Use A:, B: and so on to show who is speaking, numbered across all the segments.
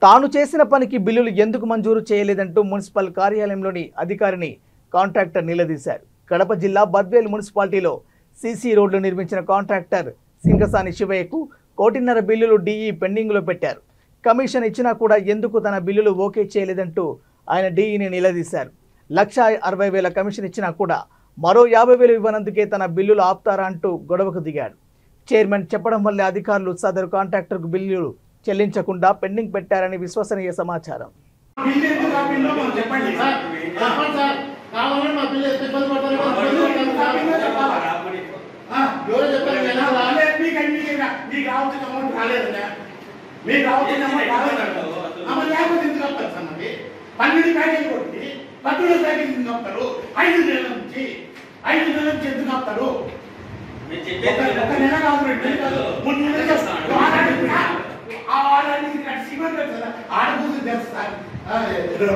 A: తాను చేసిన పనికి బిల్లులు ఎందుకు మంజూరు చేయలేదంటూ మున్సిపల్ కార్యాలయంలోని అధికారిని కాంట్రాక్టర్ నిలదీశారు. కడప జిల్లా బద్వేల్ మున్సిపాలిటీలో సీసీ రోడ్లు నిర్మించిన కాంట్రాక్టర్ సింగసాని శివయ్యకు 1.5 కోటి బిల్లులు డీఈ పెండింగ్లో పెట్టారు. కమిషన్ ఇచ్చినా కూడా ఎందుకు తన బిల్లులు ఓకే చేయలేదంటూ ఆయన డీఈని నిలదీశారు. 1,60,000 కమిషన్ ఇచ్చినా కూడా మరో 50,000 ఇవ్వనందుకే తన బిల్లులు ఆపుతారా అంటూ గొడవకు దిగాడు. చైర్మన్ చెప్పడం వల్లే అధికారులు సదరు కాంట్రాక్టర్కు బిల్లులు చెల్లించకుండా పెండింగ్ పెట్టారని విశ్వసనీయ సమాచారం.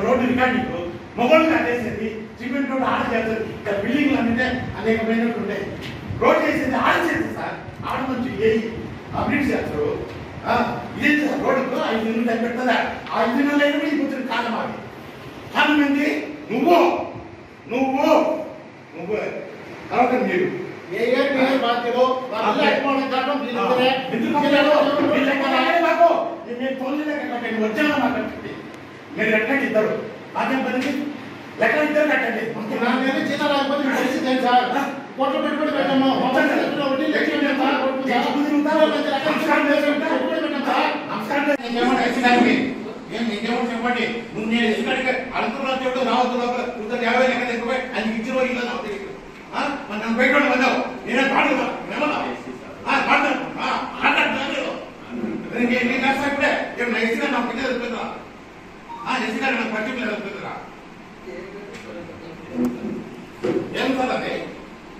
B: రోడ్డు రికార్డింగ్ మొబైల్ కట్టేసేది సిమెంట్ రోడ్డు ఆడ చేస్తారు. బిల్డింగ్లు అంటే అనేకమైనట్టు ఉంటాయి. రోడ్ చేసేది ఆడ చేస్తుంది సార్. ఆడ నుంచి ఏ అప్డేట్ చేస్తారు. ఇదే సార్ రోడ్డుకు 5 నెలలు టైం పెడతా. ఆ 5 నెలలు అయినా మీకు వచ్చిన కాలం అది చాలా మంది నువ్వు తర్వాత మీరు మీరు ఎట్లా ఇద్దరు మాకేం పని లెక్క ఇద్దరు కట్టండి. చిన్న రాకపోతే పరిస్థితి ఏంటి సార్? కోట్లు పెట్టుబడి పెట్టాము. ఇంకేమో చెప్పండి. నువ్వు నేను ఎందుకంటే అనుకున్న చోటు రావద్దు లోపల 50 లెక్క ఎక్కువ అది ఇచ్చిన రోజు నన్ను బయట వద్దావు. నేనే పాడుతున్నా ఇప్పుడే ఎస్సీగా నాకు పిల్లలు వెళ్తుందా? ఎస్సీగా నాకు పర్టికులర్ వెళ్తుందిరా. ఏం సార్ అది?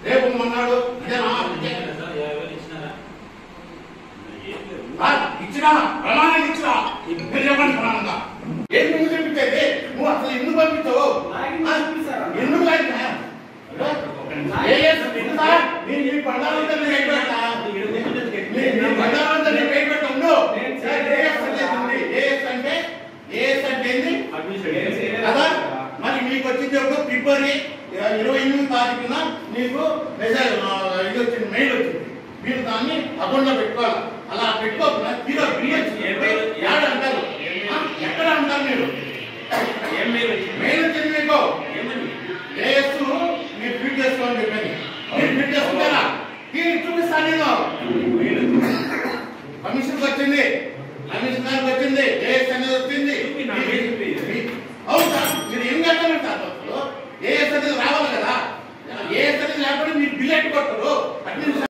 B: రేపు మొన్నాడు ఇచ్చినా ప్రమాణాలు ఇచ్చినా మీరు చెప్పండి. ప్రమాణంగా ఏం నువ్వు చెప్పించేది? నువ్వు అసలు ఎందుకు పంపించావు? ఎందుకు మరి మీకు వచ్చింది ఒక ఫిబ్రవరి 28వ తారీఖున నీకు మెసేజ్ ఇది వచ్చింది, మెయిల్ వచ్చింది. మీరు దాన్ని అకౌంట్ లో పెట్టుకోవాలి. అలా పెట్టుకోకుండా మీరు ఏడ అంటారు, ఎక్కడ అంటారు? మీరు మెయిల్ వచ్చింది మీకు ఏఎస్ మీరు ఫీడ్ చేసుకోవాలని చెప్పండి. మీరు ఫీడ్ చేసుకుంటారా? చూపిస్తాను నేను. కమిషన్కి వచ్చింది, కమిషన్ గారికి వచ్చింది, ఏఎస్ అనేది వచ్చింది. అవును సార్, మీరు ఏం కట్టాలంటే సార్ ఏఎస్ అనేది రావాలి కదా. ఏఎస్ అనేది లేకపోతే మీరు బిల్ ఎట్టుకొట్టరు.